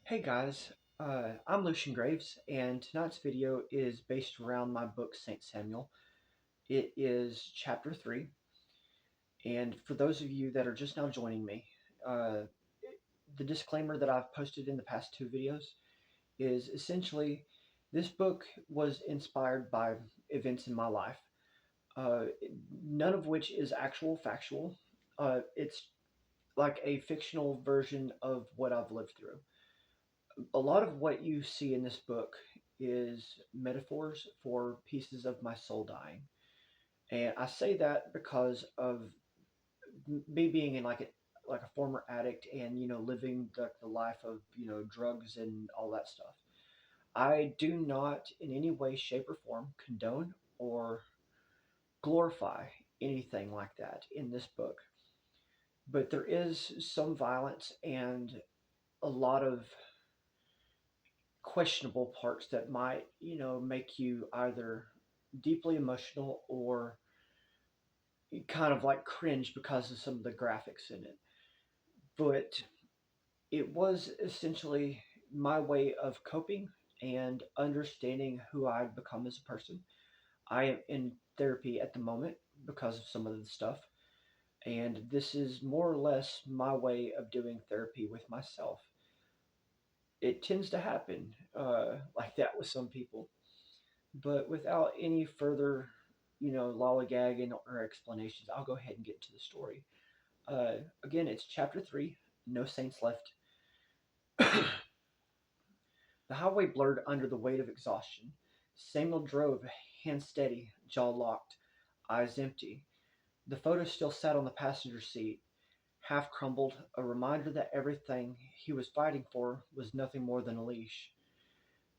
Hey guys, I'm Lucian Graves, and tonight's video is based around my book Saint Samuel. It is chapter 3, and for those of you that are just now joining me, uh, the disclaimer that I've posted in the past two videos is essentially this book was inspired by events in my life, uh, none of which is actual factual. It's like a fictional version of what I've lived through. A lot of what you see in this book is metaphors for pieces of my soul dying. And I say that because of me being in like a former addict and living the life of drugs and all that stuff. I do not in any way, shape, or form condone or glorify anything like that in this book. But there is some violence and a lot of questionable parts that might, make you either deeply emotional or kind of like cringe because of some of the graphics in it. But it was essentially my way of coping and understanding who I'd become as a person. I am in therapy at the moment because of some of the stuff, and this is more or less my way of doing therapy with myself. It tends to happen like that with some people. But without any further, lollygagging or explanations, I'll go ahead and get to the story. Again, it's chapter 3, No Saints Left. The highway blurred under the weight of exhaustion. Samuel drove, hands steady, jaw locked, eyes empty. The photo still sat on the passenger seat, half crumbled, a reminder that everything he was fighting for was nothing more than a leash.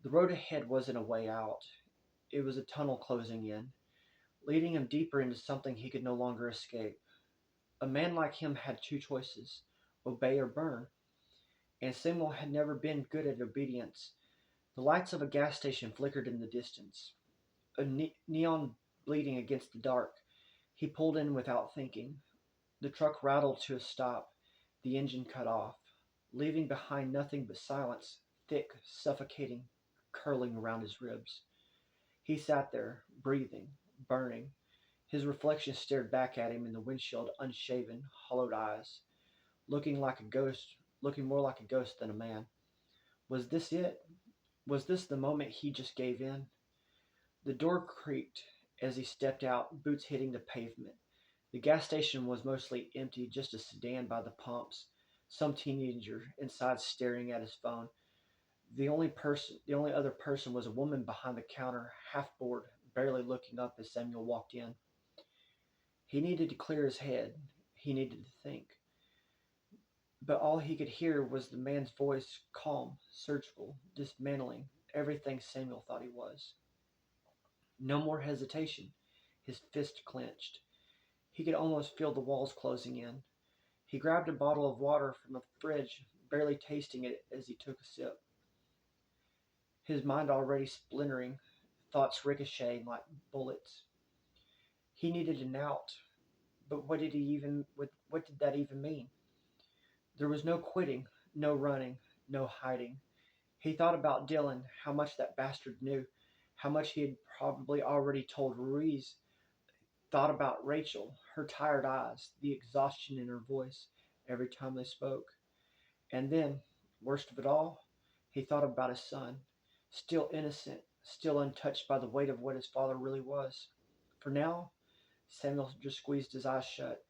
The road ahead wasn't a way out. It was a tunnel closing in, leading him deeper into something he could no longer escape. A man like him had two choices: obey or burn, and Samuel had never been good at obedience. The lights of a gas station flickered in the distance, a neon bleeding against the dark. He pulled in without thinking. The truck rattled to a stop, the engine cut off, leaving behind nothing but silence, thick, suffocating, curling around his ribs. He sat there, breathing, burning. His reflection stared back at him in the windshield, unshaven, hollowed eyes, looking more like a ghost than a man. Was this it? Was this the moment he just gave in? The door creaked as he stepped out, boots hitting the pavement. The gas station was mostly empty, just a sedan by the pumps, some teenager inside staring at his phone. The only other person was a woman behind the counter, half bored, barely looking up as Samuel walked in. He needed to clear his head. He needed to think. But all he could hear was the man's voice, calm, surgical, dismantling everything Samuel thought he was. No more hesitation. His fist clenched. He could almost feel the walls closing in. He grabbed a bottle of water from the fridge, barely tasting it as he took a sip. His mind already splintering, thoughts ricocheting like bullets. He needed an out, but what did that even mean? There was no quitting, no running, no hiding. He thought about Dylan, how much that bastard knew, how much he had probably already told Ruiz. Thought about Rachel, her tired eyes, the exhaustion in her voice every time they spoke. And then, worst of it all, he thought about his son, still innocent, still untouched by the weight of what his father really was. For now, Samuel just squeezed his eyes shut.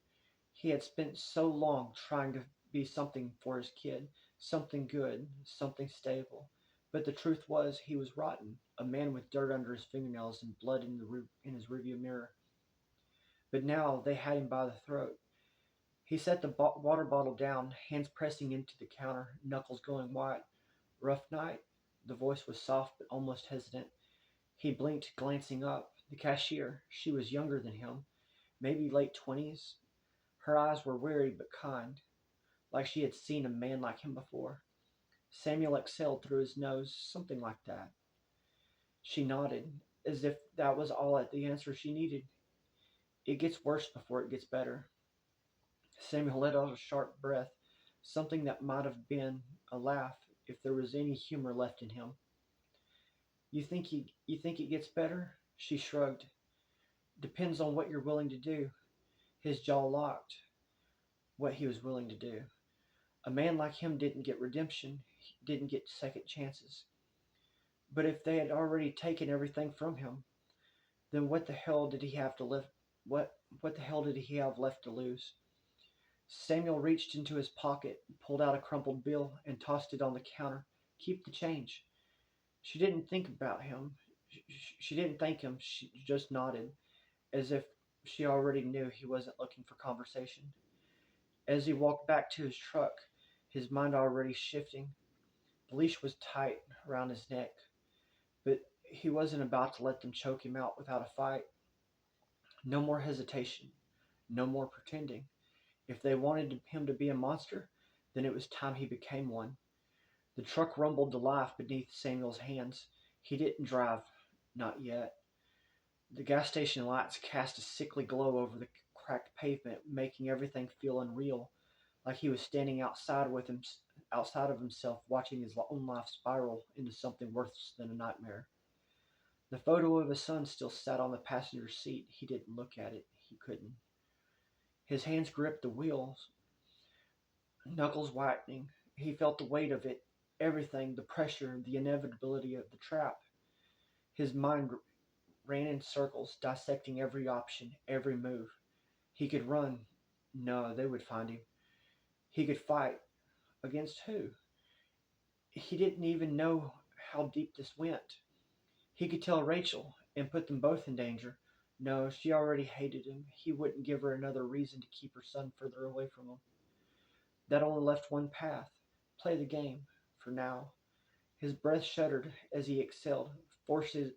He had spent so long trying to be something for his kid, something good, something stable. But the truth was he was rotten, a man with dirt under his fingernails and blood in his rearview mirror. But now they had him by the throat. He set the water bottle down, hands pressing into the counter, knuckles going white. Rough night? The voice was soft but almost hesitant. He blinked, glancing up. The cashier, she was younger than him, maybe late 20s. Her eyes were weary but kind, like she had seen a man like him before. Samuel exhaled through his nose, something like that. She nodded, as if that was all the answer she needed. It gets worse before it gets better. Samuel let out a sharp breath, something that might have been a laugh if there was any humor left in him. You think it gets better? She shrugged. Depends on what you're willing to do. His jaw locked. What he was willing to do. A man like him didn't get redemption, he didn't get second chances. But if they had already taken everything from him, then what the hell did he have to live? What the hell did he have left to lose? Samuel reached into his pocket, pulled out a crumpled bill, and tossed it on the counter. Keep the change. She didn't think about him. She didn't thank him. She just nodded, as if she already knew he wasn't looking for conversation. As he walked back to his truck, his mind already shifting, the leash was tight around his neck, but he wasn't about to let them choke him out without a fight. No more hesitation. No more pretending. If they wanted him to be a monster, then it was time he became one. The truck rumbled to life beneath Samuel's hands. He didn't drive. Not yet. The gas station lights cast a sickly glow over the cracked pavement, making everything feel unreal, like he was standing outside of himself, watching his own life spiral into something worse than a nightmare. The photo of his son still sat on the passenger seat. He didn't look at it. He couldn't. His hands gripped the wheels, knuckles whitening. He felt the weight of it, everything, the pressure, the inevitability of the trap. His mind ran in circles, dissecting every option, every move. He could run. No, they would find him. He could fight. Against who? He didn't even know how deep this went. He could tell Rachel and put them both in danger. No, she already hated him. He wouldn't give her another reason to keep her son further away from him. That only left one path. Play the game. For now. His breath shuddered as he exhaled, forcing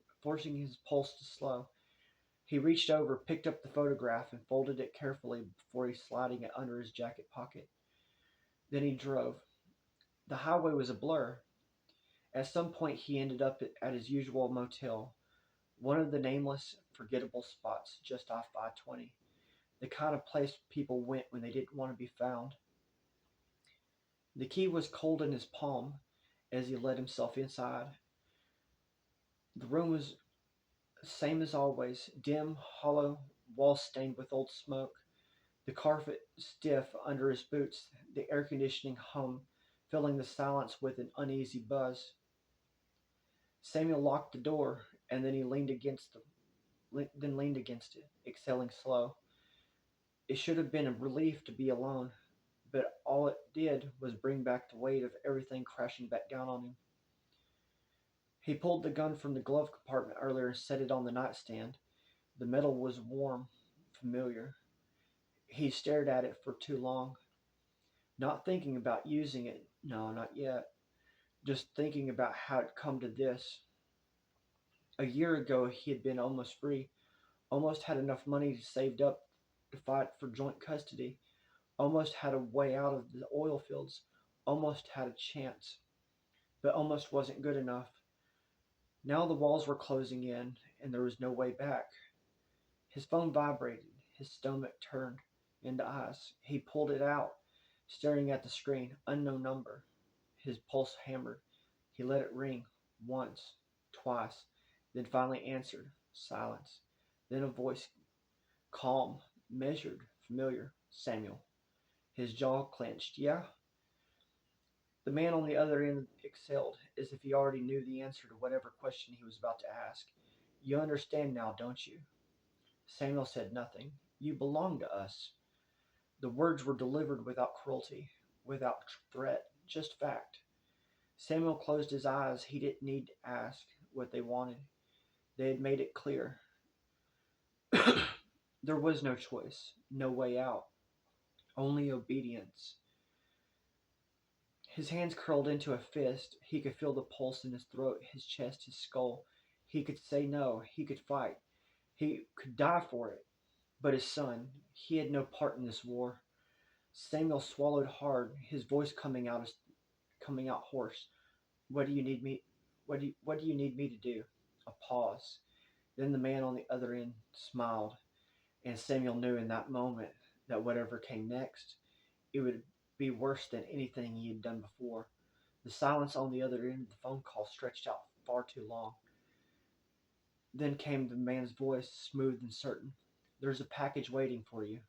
his pulse to slow. He reached over, picked up the photograph, and folded it carefully before sliding it under his jacket pocket. Then he drove. The highway was a blur. At some point he ended up at his usual motel, one of the nameless, forgettable spots just off I-20, the kind of place people went when they didn't want to be found. The key was cold in his palm as he let himself inside. The room was the same as always, dim, hollow, walls stained with old smoke, the carpet stiff under his boots, the air conditioning hum, filling the silence with an uneasy buzz. Samuel locked the door, and then he leaned against it, exhaling slow. It should have been a relief to be alone, but all it did was bring back the weight of everything crashing back down on him. He pulled the gun from the glove compartment earlier and set it on the nightstand. The metal was warm, familiar. He stared at it for too long, not thinking about using it. No, not yet. Just thinking about how it come to this. A year ago, he had been almost free, almost had enough money saved up to fight for joint custody, almost had a way out of the oil fields, almost had a chance. But almost wasn't good enough. Now the walls were closing in, and there was no way back. His phone vibrated. His stomach turned into ice. He pulled it out, staring at the screen. Unknown number. His pulse hammered. He let it ring. Once. Twice. Then finally answered. Silence. Then a voice. Calm. Measured. Familiar. Samuel. His jaw clenched. Yeah? The man on the other end exhaled, as if he already knew the answer to whatever question he was about to ask. You understand now, don't you? Samuel said nothing. You belong to us. The words were delivered without cruelty, without threat, just fact. Samuel closed his eyes. He didn't need to ask what they wanted. They had made it clear. There was no choice, no way out, only obedience. His hands curled into a fist. He could feel the pulse in his throat, his chest, his skull. He could say no. He could fight. He could die for it. But his son, he had no part in this war. Samuel swallowed hard, his voice coming out hoarse. What do you need me? What do you need me to do? A pause. Then the man on the other end smiled, and Samuel knew in that moment that whatever came next, it would be worse than anything he had done before. The silence on the other end of the phone call stretched out far too long. Then came the man's voice, smooth and certain. "There's a package waiting for you."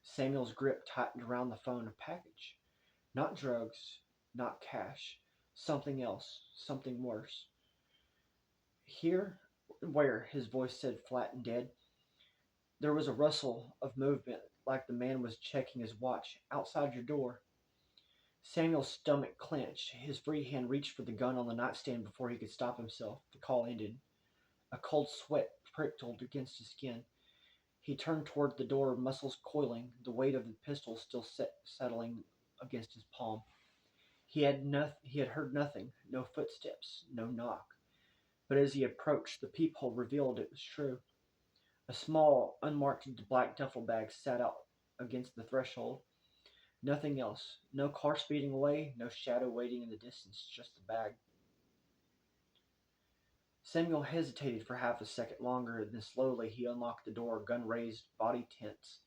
Samuel's grip tightened around the phone. A package. Not drugs, not cash. Something else. Something worse. "Here?" "Where?" His voice said, flat and dead. There was a rustle of movement, like the man was checking his watch. "Outside your door." Samuel's stomach clenched. His free hand reached for the gun on the nightstand before he could stop himself. The call ended. A cold sweat prickled against his skin. He turned toward the door, muscles coiling, the weight of the pistol still settling against his palm. He had heard nothing, no footsteps, no knock. But as he approached, the peephole revealed it was true. A small, unmarked black duffel bag sat out against the threshold. Nothing else. No car speeding away, no shadow waiting in the distance, just the bag. Samuel hesitated for half a second longer, then slowly he unlocked the door, gun raised, body tense,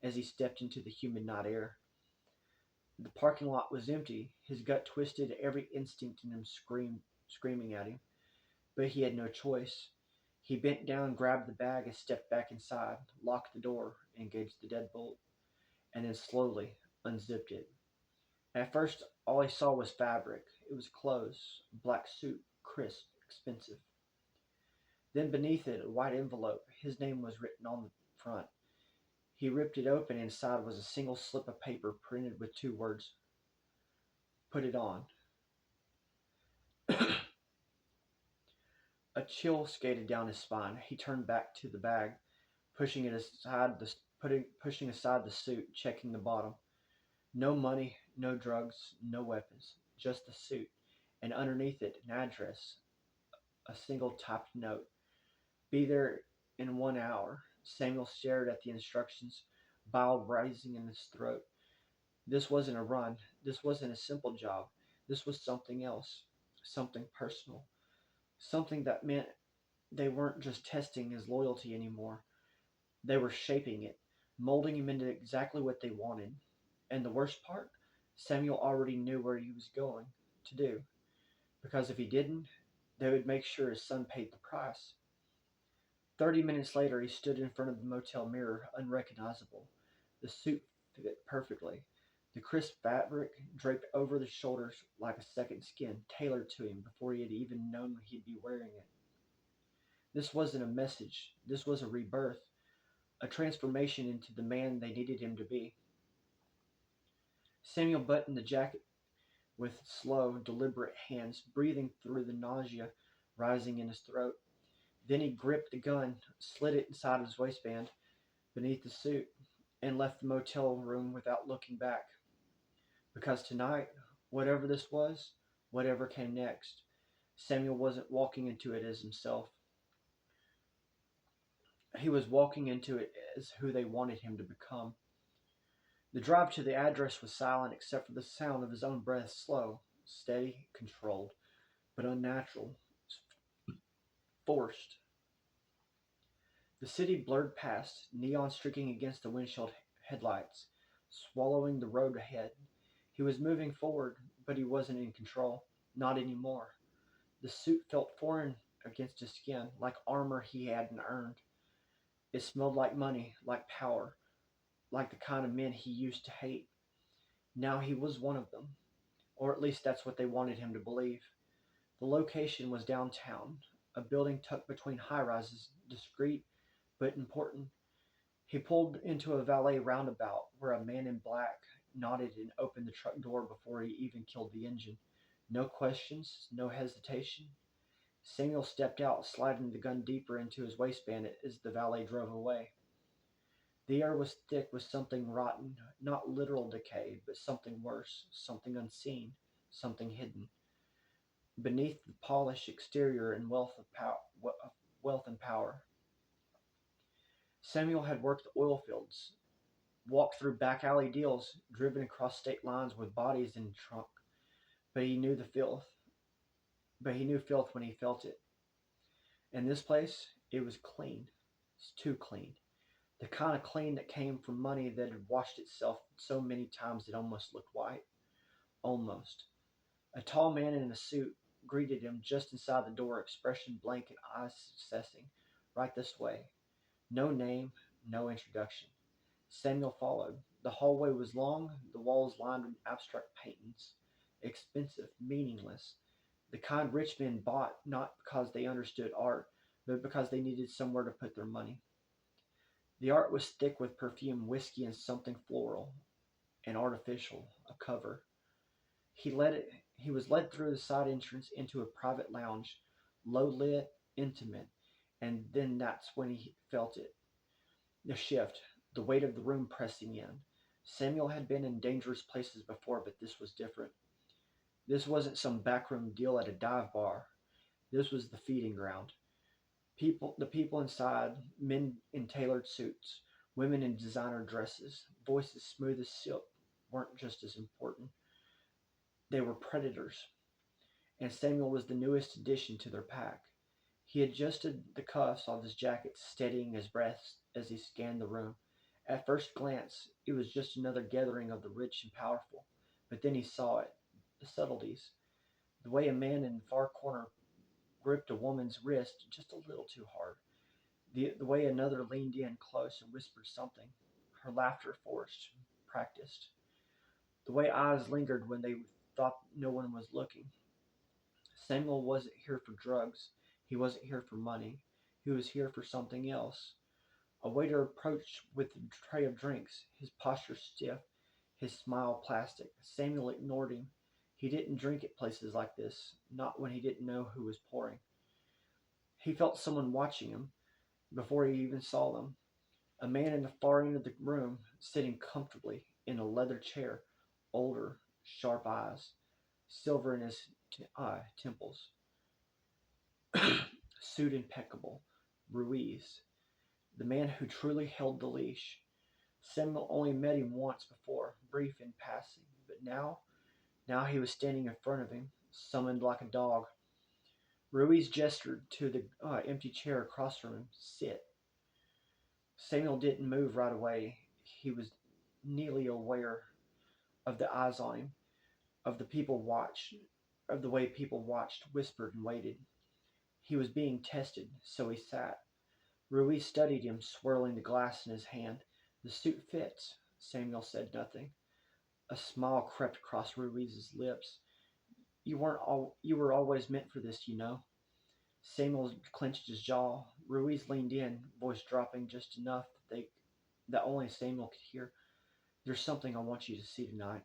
as he stepped into the humid night air. The parking lot was empty. His gut twisted, every instinct in him screaming at him. But he had no choice. He bent down, grabbed the bag, and stepped back inside, locked the door, engaged the deadbolt, and then slowly unzipped it. At first, all he saw was fabric. It was clothes, a black suit, crisp, expensive. Then beneath it, a white envelope. His name was written on the front. He ripped it open. Inside was a single slip of paper printed with two words: "Put it on." A chill skated down his spine. He turned back to the bag, pushing aside the suit, checking the bottom. No money, no drugs, no weapons, just the suit, and underneath it an address, a single typed note. "Be there in 1 hour." Samuel stared at the instructions, bile rising in his throat. This wasn't a run. This wasn't a simple job. This was something else. Something personal. Something that meant they weren't just testing his loyalty anymore. They were shaping it, molding him into exactly what they wanted. And the worst part? Samuel already knew where he was going to do. Because if he didn't, they would make sure his son paid the price. 30 minutes later, he stood in front of the motel mirror, unrecognizable. The suit fit perfectly. The crisp fabric draped over the shoulders like a second skin, tailored to him before he had even known he'd be wearing it. This wasn't a message. This was a rebirth, a transformation into the man they needed him to be. Samuel buttoned the jacket with slow, deliberate hands, breathing through the nausea rising in his throat. Then he gripped the gun, slid it inside his waistband beneath the suit, and left the motel room without looking back. Because tonight, whatever this was, whatever came next, Samuel wasn't walking into it as himself. He was walking into it as who they wanted him to become. The drive to the address was silent except for the sound of his own breath, slow, steady, controlled, but unnatural, forced. The city blurred past, neon streaking against the windshield headlights, swallowing the road ahead. He was moving forward, but he wasn't in control. Not anymore. The suit felt foreign against his skin, like armor he hadn't earned. It smelled like money, like power, like the kind of men he used to hate. Now he was one of them, or at least that's what they wanted him to believe. The location was downtown, a building tucked between high rises, discreet but important. He pulled into a valet roundabout where a man in black nodded and opened the truck door before he even killed the engine. No questions, no hesitation. Samuel stepped out, sliding the gun deeper into his waistband as the valet drove away. The air was thick with something rotten, not literal decay, but something worse, something unseen, something hidden. Beneath the polished exterior and wealth and power. Samuel had worked the oil fields, walked through back alley deals, driven across state lines with bodies in the trunk, but he knew the filth. But he knew filth when he felt it. In this place, it was clean. It's too clean. The kind of clean that came from money that had washed itself so many times it almost looked white. Almost. A tall man in a suit greeted him just inside the door, expression blank and eyes assessing. Right this way. No name, no introduction. Samuel followed. The hallway was long, the walls lined with abstract paintings. Expensive, meaningless. The kind rich men bought not because they understood art, but because they needed somewhere to put their money. The art was thick with perfume, whiskey, and something floral and artificial, a cover. He was led through the side entrance into a private lounge, low lit, intimate, and then that's when he felt it. The shift, the weight of the room pressing in. Samuel had been in dangerous places before, but this was different. This wasn't some backroom deal at a dive bar. This was the feeding ground. The people inside, men in tailored suits, women in designer dresses, voices smooth as silk, weren't just as important. They were predators, and Samuel was the newest addition to their pack. He adjusted the cuffs of his jacket, steadying his breath as he scanned the room. At first glance, it was just another gathering of the rich and powerful. But then he saw it, the subtleties. The way a man in the far corner gripped a woman's wrist just a little too hard. The way another leaned in close and whispered something. Her laughter forced, practiced. The way eyes lingered when they thought no one was looking. Samuel wasn't here for drugs. He wasn't here for money. He was here for something else. A waiter approached with a tray of drinks, his posture stiff, his smile plastic. Samuel ignored him. He didn't drink at places like this, not when he didn't know who was pouring. He felt someone watching him before he even saw them. A man in the far end of the room, sitting comfortably in a leather chair, older, sharp eyes, silver in his temples, suit impeccable. Ruiz, the man who truly held the leash. Samuel only met him once before, brief in passing, but now he was standing in front of him, summoned like a dog. Ruiz gestured to the empty chair across from him. Sit. Samuel didn't move right away. He was nearly aware of the eyes on him, of the people watched, of the way people watched, whispered, and waited. He was being tested, so he sat. Ruiz studied him, swirling the glass in his hand. The suit fits. Samuel said nothing. A smile crept across Ruiz's lips. You were always meant for this, you know. Samuel clenched his jaw. Ruiz leaned in, voice dropping just enough that only Samuel could hear. There's something I want you to see tonight.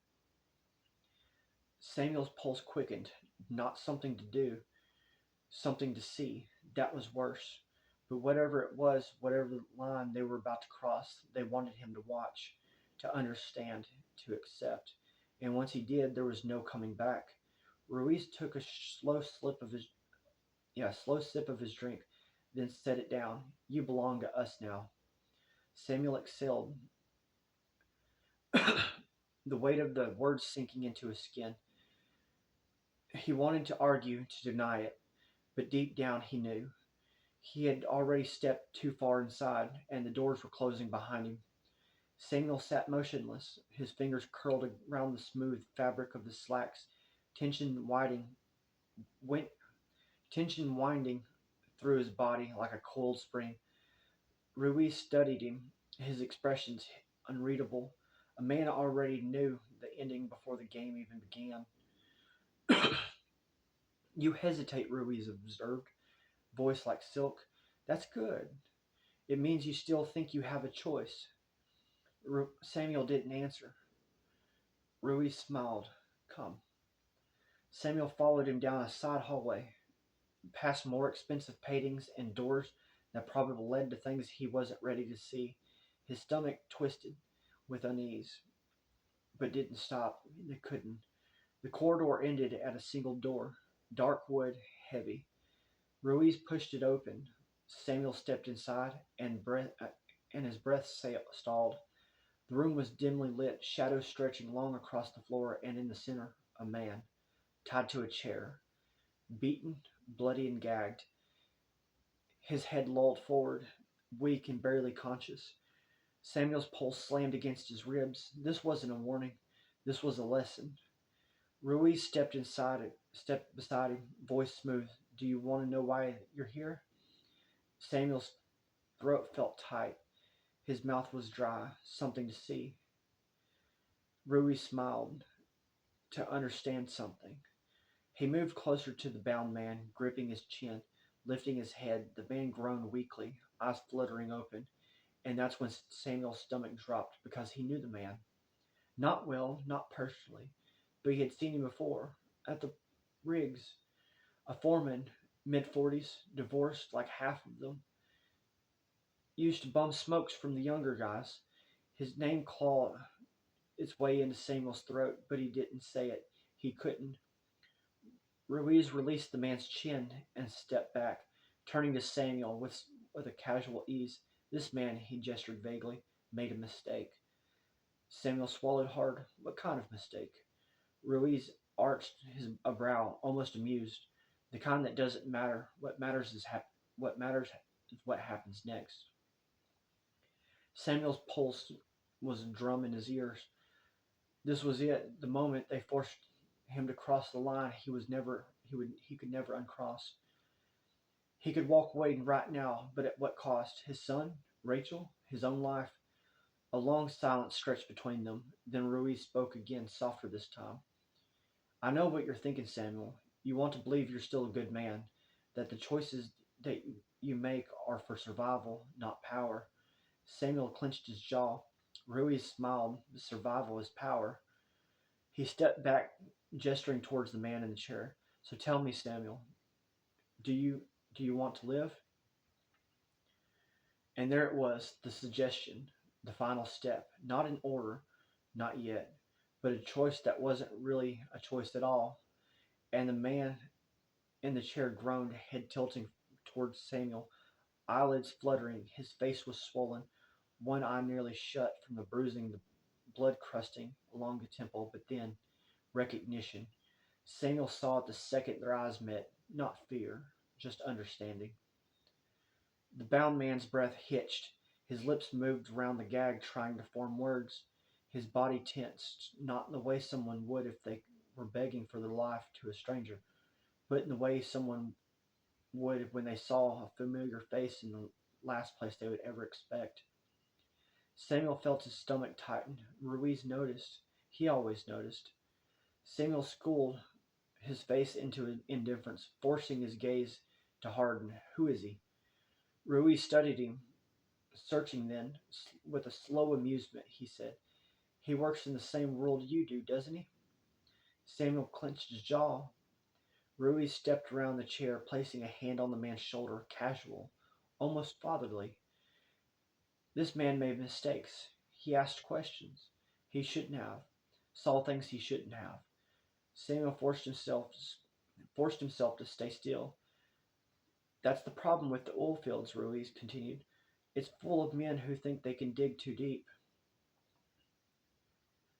Samuel's pulse quickened. Not something to do, something to see. That was worse. But whatever it was, whatever line they were about to cross, they wanted him to watch, to understand, to accept. And once he did, there was no coming back. Ruiz took a slow sip of his drink, then set it down. You belong to us now. Samuel exhaled, the weight of the words sinking into his skin. He wanted to argue, to deny it, but deep down he knew. He had already stepped too far inside, and the doors were closing behind him. Samuel sat motionless, his fingers curled around the smooth fabric of the slacks, tension winding, went, tension winding through his body like a coiled spring. Ruiz studied him, his expressions unreadable. A man already knew the ending before the game even began. You hesitate, Ruiz observed, voice like silk. That's good. It means you still think you have a choice. Samuel didn't answer. Ruiz smiled. Come. Samuel followed him down a side hallway, past more expensive paintings and doors that probably led to things he wasn't ready to see. His stomach twisted with unease, but didn't stop. It couldn't. The corridor ended at a single door, dark wood, heavy. Ruiz pushed it open. Samuel stepped inside, and his breath stalled. The room was dimly lit, shadows stretching long across the floor, and in the center, a man, tied to a chair, beaten, bloody, and gagged. His head lolled forward, weak and barely conscious. Samuel's pulse slammed against his ribs. This wasn't a warning. This was a lesson. Ruiz stepped beside him, voice smooth. Do you want to know why you're here? Samuel's throat felt tight. His mouth was dry. Something to see. Ruiz smiled to understand something. He moved closer to the bound man, gripping his chin, lifting his head. The man groaned weakly, eyes fluttering open, and that's when Samuel's stomach dropped because he knew the man. Not well, not personally, but he had seen him before at the rigs. A foreman, mid-40s, divorced like half of them, used to bum smokes from the younger guys. His name clawed its way into Samuel's throat, but he didn't say it. He couldn't. Ruiz released the man's chin and stepped back, turning to Samuel with a casual ease. This man, he gestured vaguely, made a mistake. Samuel swallowed hard. What kind of mistake? Ruiz arched his a brow, almost amused. The kind that doesn't matter. What matters is what happens next. Samuel's pulse was a drum in his ears. This was it. The moment they forced him to cross the line, he could never uncross. He could walk away right now, but at what cost? His son, Rachel, his own life. A long silence stretched between them. Then Ruiz spoke again, softer this time. I know what you're thinking, Samuel. You want to believe you're still a good man, that the choices that you make are for survival, not power. Samuel clenched his jaw. Ruiz smiled. Survival is power. He stepped back, gesturing towards the man in the chair. So tell me, Samuel, do you do you want to live? And there it was, the suggestion, the final step, not an order, not yet, but a choice that wasn't really a choice at all. And the man in the chair groaned, head tilting towards Samuel, eyelids fluttering. His face was swollen, one eye nearly shut from the bruising, the blood crusting along the temple. But then, recognition. Samuel saw it the second their eyes met, not fear, just understanding. The bound man's breath hitched. His lips moved around the gag, trying to form words. His body tensed, not in the way someone would if they were begging for their life to a stranger, but in the way someone would when they saw a familiar face in the last place they would ever expect. Samuel felt his stomach tighten. Ruiz noticed. He always noticed. Samuel schooled his face into indifference, forcing his gaze to harden. Who is he? Ruiz studied him, searching then, with a slow amusement, he said. He works in the same world you do, doesn't he? Samuel clenched his jaw. Ruiz stepped around the chair, placing a hand on the man's shoulder, casual, almost fatherly. This man made mistakes. He asked questions he shouldn't have, saw things he shouldn't have. Samuel forced himself to stay still. That's the problem with the oil fields, Ruiz continued. It's full of men who think they can dig too deep.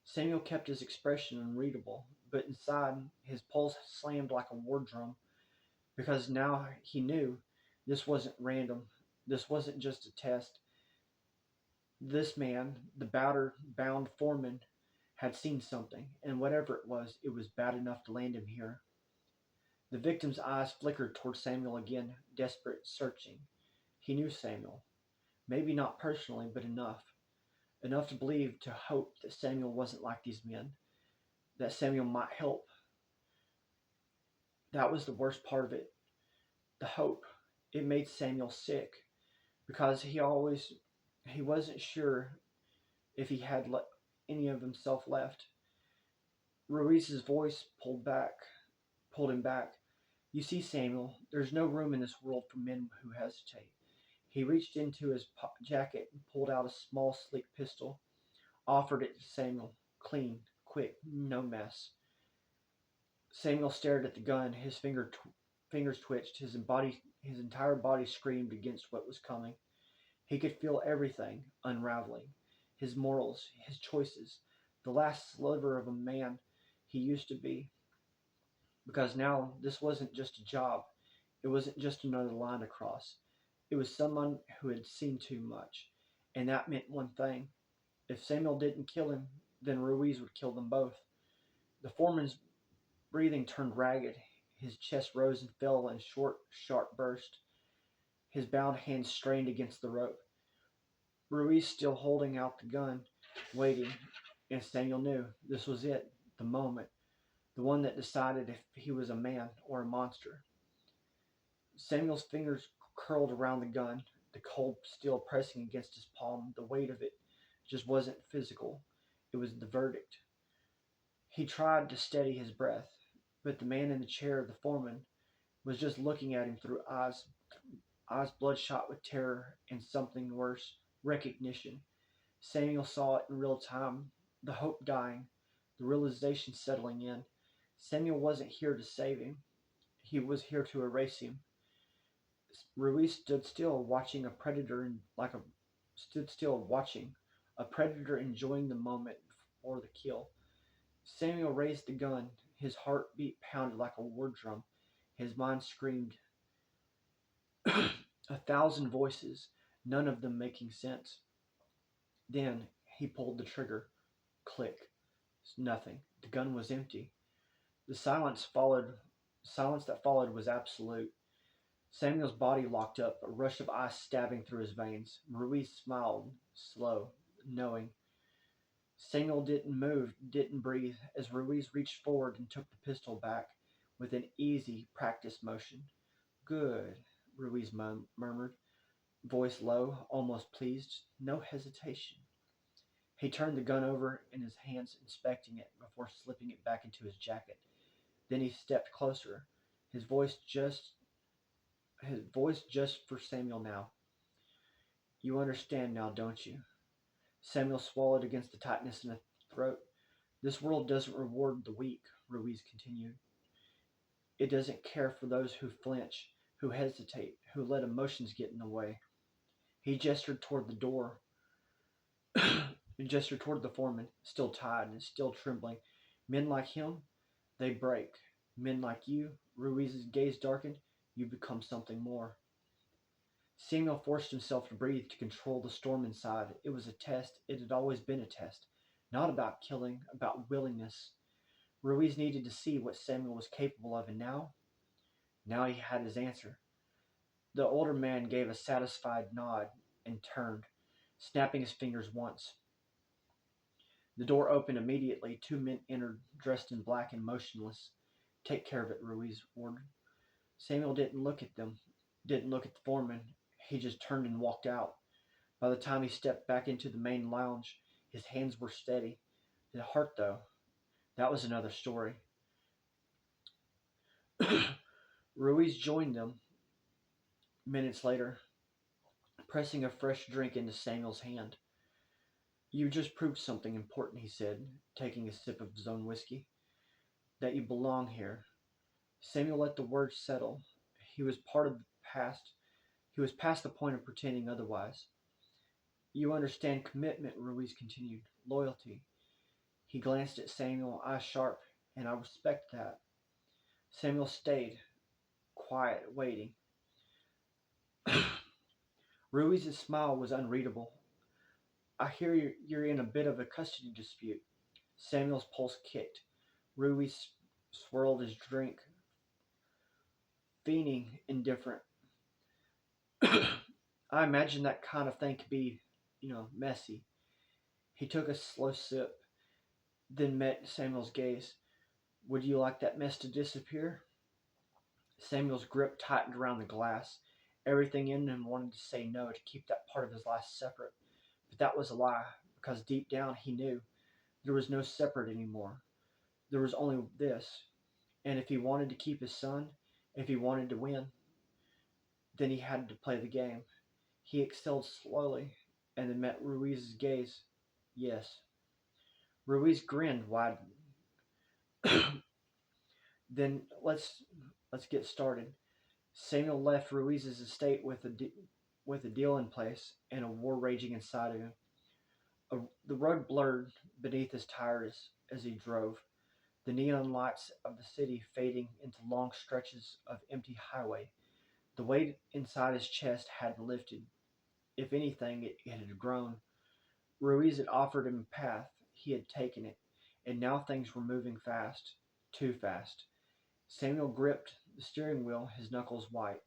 Samuel kept his expression unreadable, but inside his pulse slammed like a war drum, because now he knew this wasn't random. This wasn't just a test. This man, the bound foreman, had seen something, and whatever it was bad enough to land him here. The victim's eyes flickered toward Samuel again, desperate, searching. He knew Samuel. Maybe not personally, but enough. Enough to believe, to hope that Samuel wasn't like these men, that Samuel might help. That was the worst part of it. The hope. It made Samuel sick, because he wasn't sure if he had any of himself left. Ruiz's voice pulled him back. You see, Samuel, there's no room in this world for men who hesitate. He reached into his jacket and pulled out a small, sleek pistol, offered it to Samuel. Clean, quick, no mess. Samuel stared at the gun. His fingers twitched. His entire body screamed against what was coming. He could feel everything unraveling. His morals, his choices, the last sliver of a man he used to be. Because now this wasn't just a job. It wasn't just another line to cross. It was someone who had seen too much. And that meant one thing. If Samuel didn't kill him, then Ruiz would kill them both. The foreman's breathing turned ragged. His chest rose and fell in short, sharp bursts. His bound hands strained against the rope. Ruiz still holding out the gun, waiting, and Samuel knew this was it, the moment, the one that decided if he was a man or a monster. Samuel's fingers curled around the gun, the cold steel pressing against his palm. The weight of it just wasn't physical, it was the verdict. He tried to steady his breath, but the man in the chair, the foreman, was just looking at him through eyes bloodshot with terror and something worse, recognition. Samuel saw it in real time, the hope dying, the realization settling in. Samuel wasn't here to save him, he was here to erase him. Ruiz stood still, watching a predator and like a stood still watching a predator enjoying the moment before the kill. Samuel raised the gun, his heartbeat pounded like a war drum. His mind screamed, a thousand voices, none of them making sense. Then he pulled the trigger. Click. Nothing. The gun was empty. The silence that followed was absolute. Samuel's body locked up, a rush of ice stabbing through his veins. Ruiz smiled, slow, knowing. Samuel didn't move, didn't breathe, as Ruiz reached forward and took the pistol back with an easy, practiced motion. Good, Ruiz murmured, voice low, almost pleased. No hesitation. He turned the gun over in his hands, inspecting it before slipping it back into his jacket. Then he stepped closer, his voice just for Samuel now. You understand now, don't you? Samuel swallowed against the tightness in his throat. This world doesn't reward the weak, Ruiz continued. It doesn't care for those who flinch, who hesitate, who let emotions get in the way. He gestured toward the door. He gestured toward the foreman, still tied and still trembling. Men like him, they break. Men like you, Ruiz's gaze darkened, you become something more. Samuel forced himself to breathe, to control the storm inside. It was a test. It had always been a test. Not about killing, about willingness. Ruiz needed to see what Samuel was capable of, and now he had his answer. The older man gave a satisfied nod and turned, snapping his fingers once. The door opened immediately. Two men entered, dressed in black and motionless. Take care of it, Ruiz ordered. Samuel didn't look at them, didn't look at the foreman. He just turned and walked out. By the time he stepped back into the main lounge, his hands were steady. The heart, though, that was another story. Ruiz joined them minutes later, pressing a fresh drink into Samuel's hand. You just proved something important, he said, taking a sip of his own whiskey. That you belong here. Samuel let the words settle. He was part of the past. He was past the point of pretending otherwise. You understand commitment, Ruiz continued. Loyalty. He glanced at Samuel, eyes sharp, and I respect that. Samuel stayed, quiet, waiting. Ruiz's smile was unreadable. I hear you're in a bit of a custody dispute. Samuel's pulse kicked. Ruiz swirled his drink, feigning indifferent. I imagine that kind of thing could be, messy. He took a slow sip, then met Samuel's gaze. Would you like that mess to disappear? Samuel's grip tightened around the glass. Everything in him wanted to say no, to keep that part of his life separate. But that was a lie, because deep down he knew there was no separate anymore. There was only this. And if he wanted to keep his son, if he wanted to win, then he had to play the game. He exhaled slowly, and then met Ruiz's gaze. Yes. Ruiz grinned wide. Then let's get started. Samuel left Ruiz's estate with a deal in place and a war raging inside of him. The road blurred beneath his tires as he drove, the neon lights of the city fading into long stretches of empty highway. The weight inside his chest had lifted. If anything, it had grown. Ruiz had offered him a path. He had taken it, and now things were moving fast. too fast. Samuel gripped the steering wheel, his knuckles white.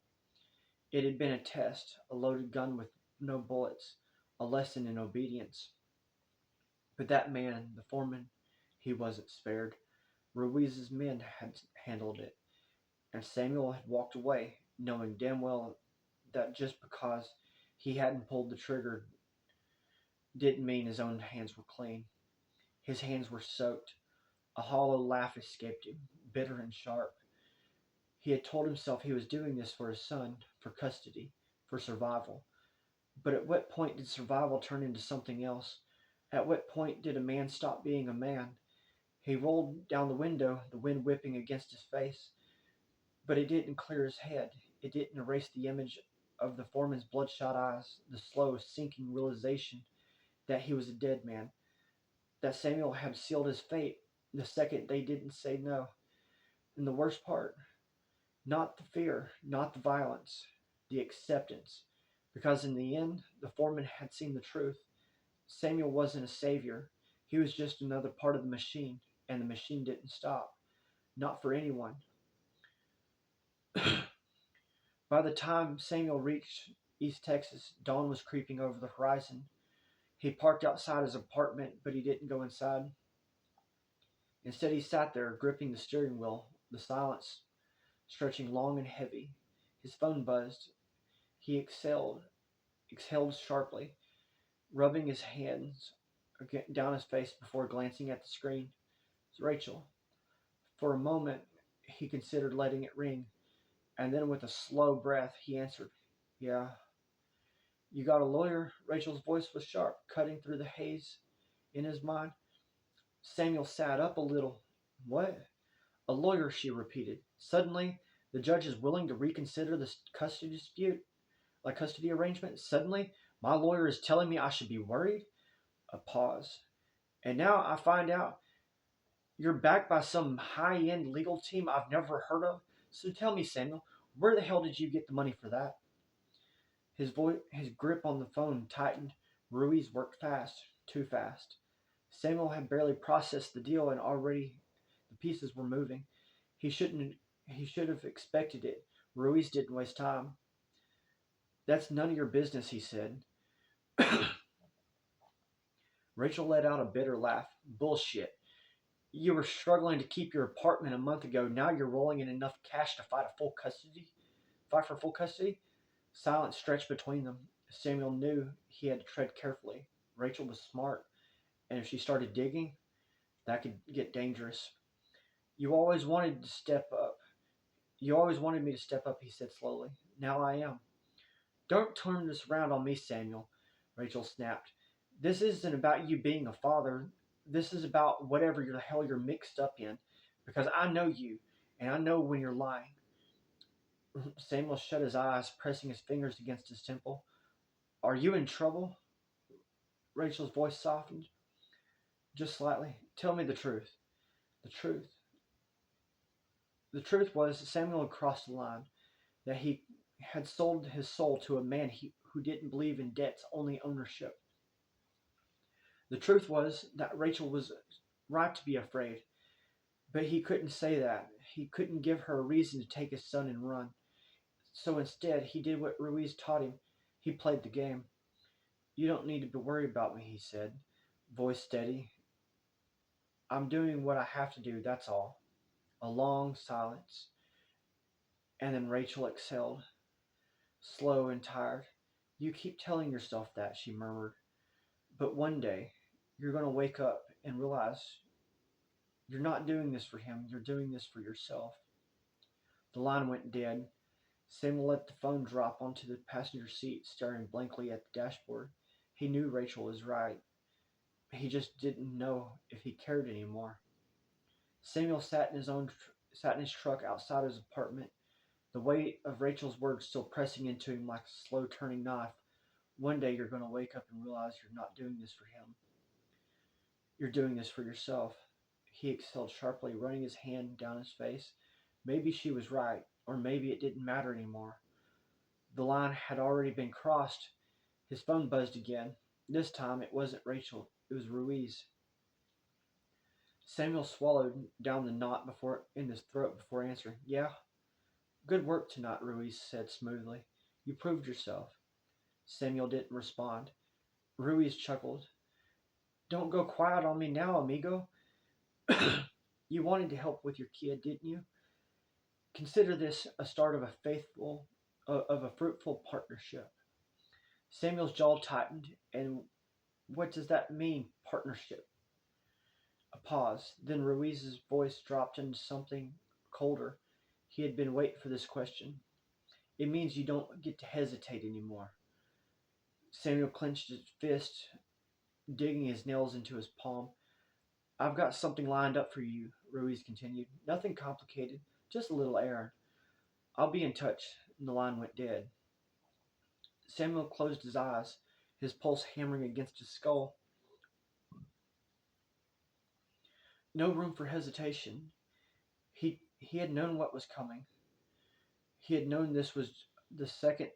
It had been a test, a loaded gun with no bullets, a lesson in obedience. But that man, the foreman, he wasn't spared. Ruiz's men had handled it, and Samuel had walked away, knowing damn well that just because he hadn't pulled the trigger didn't mean his own hands were clean. His hands were soaked. A hollow laugh escaped him, bitter and sharp. He had told himself he was doing this for his son, for custody, for survival. But at what point did survival turn into something else? At what point did a man stop being a man? He rolled down the window, the wind whipping against his face, but it didn't clear his head. It didn't erase the image of the foreman's bloodshot eyes, the slow, sinking realization that he was a dead man, that Samuel had sealed his fate the second they didn't say no. And the worst part, not the fear, not the violence, the acceptance. Because in the end, the foreman had seen the truth. Samuel wasn't a savior. He was just another part of the machine, and the machine didn't stop. Not for anyone. By the time Samuel reached East Texas, dawn was creeping over the horizon. He parked outside his apartment, but he didn't go inside. Instead, he sat there, gripping the steering wheel, the silence stretching long and heavy. His phone buzzed. He exhaled sharply, rubbing his hands down his face before glancing at the screen. It's Rachel. For a moment, he considered letting it ring, and then with a slow breath, he answered, "Yeah." "You got a lawyer?" Rachel's voice was sharp, cutting through the haze in his mind. Samuel sat up a little. "What?" "A lawyer," she repeated. "Suddenly, the judge is willing to reconsider this custody dispute, like custody arrangement. Suddenly, my lawyer is telling me I should be worried." A pause. "And now I find out you're backed by some high-end legal team I've never heard of. So tell me, Samuel, where the hell did you get the money for that?" His grip on the phone tightened. Ruiz worked fast, too fast. Samuel had barely processed the deal, and already the pieces were moving. He shouldn't. He should have expected it. Ruiz didn't waste time. "That's none of your business," he said. Rachel let out a bitter laugh. "Bullshit. You were struggling to keep your apartment a month ago. Now you're rolling in enough cash to fight for full custody." Silence stretched between them. Samuel knew he had to tread carefully. Rachel was smart, and if she started digging, that could get dangerous. "You always wanted to step up. You always wanted me to step up," he said slowly. "Now I am." "Don't turn this around on me, Samuel," Rachel snapped. "This isn't about you being a father. This is about whatever the hell you're mixed up in. Because I know you, and I know when you're lying." Samuel shut his eyes, pressing his fingers against his temple. "Are you in trouble?" Rachel's voice softened just slightly. "Tell me the truth." The truth. The truth was Samuel had crossed the line, that he had sold his soul to a man who didn't believe in debts, only ownership. The truth was that Rachel was right to be afraid, but he couldn't say that. He couldn't give her a reason to take his son and run. So instead, he did what Ruiz taught him. He played the game. "You don't need to be worried about me," he said, voice steady. "I'm doing what I have to do, that's all." A long silence, and then Rachel exhaled, slow and tired. "You keep telling yourself that," she murmured. "But one day, you're going to wake up and realize you're not doing this for him, you're doing this for yourself." The line went dead. Samuel let the phone drop onto the passenger seat, staring blankly at the dashboard. He knew Rachel was right. He just didn't know if he cared anymore. Samuel sat in his truck outside his apartment, the weight of Rachel's words still pressing into him like a slow turning knife. "One day you're going to wake up and realize you're not doing this for him. You're doing this for yourself." He exhaled sharply, running his hand down his face. Maybe she was right, or maybe it didn't matter anymore. The line had already been crossed. His phone buzzed again. This time it wasn't Rachel, it was Ruiz. Samuel swallowed down the knot before in his throat before answering. Yeah, good work tonight, Ruiz said smoothly. You proved yourself. Samuel didn't respond. Ruiz chuckled. Don't go quiet on me now, amigo. You wanted to help with your kid, didn't you? Consider this a start of a fruitful partnership. Samuel's jaw tightened, and what does that mean, partnership? A pause. Then Ruiz's voice dropped into something colder. He had been waiting for this question. It means you don't get to hesitate anymore. Samuel clenched his fist, digging his nails into his palm. I've got something lined up for you, Ruiz continued. Nothing complicated, just a little errand. I'll be in touch. And the line went dead. Samuel closed his eyes, his pulse hammering against his skull. No room for hesitation. He had known what was coming. He had known this was the second.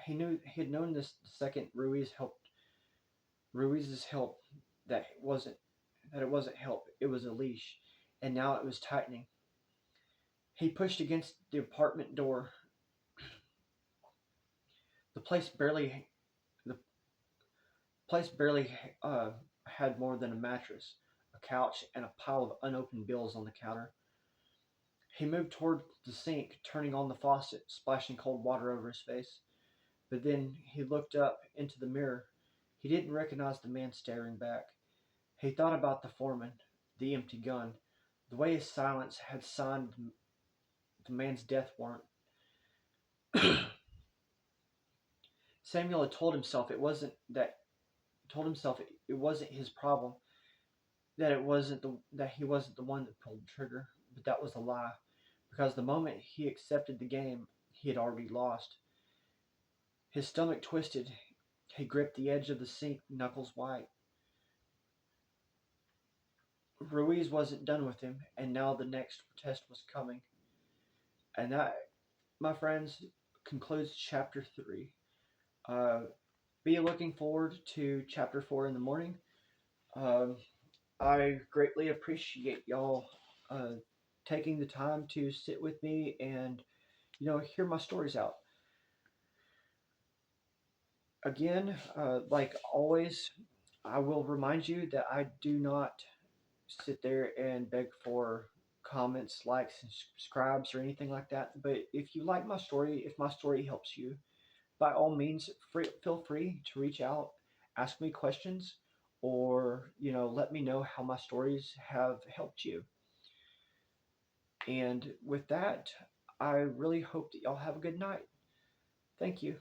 He had known this the second Ruiz's help that it wasn't help. It was a leash, and now it was tightening. He pushed against the apartment door. The place barely the place barely had more than a mattress, a couch, and a pile of unopened bills on the counter. He moved toward the sink, turning on the faucet, splashing cold water over his face. But then he looked up into the mirror. He didn't recognize the man staring back. He thought about the foreman, the empty gun, the way his silence had signed the man's death warrant. Samuel had told himself it wasn't his problem, that he wasn't the one that pulled the trigger, but that was a lie. Because the moment he accepted the game, he had already lost. His stomach twisted. He gripped the edge of the sink, knuckles white. Ruiz wasn't done with him, and now the next test was coming. And that, my friends, concludes chapter 3. Uh, be looking forward to chapter 4 in the morning. Um, I greatly appreciate y'all taking the time to sit with me and hear my stories out. Again, like always, I will remind you that I do not sit there and beg for comments, likes, and subscribes or anything like that. But if you like my story, if my story helps you, by all means, feel free to reach out, ask me questions, or let me know how my stories have helped you. And with that, I really hope that y'all have a good night. Thank you.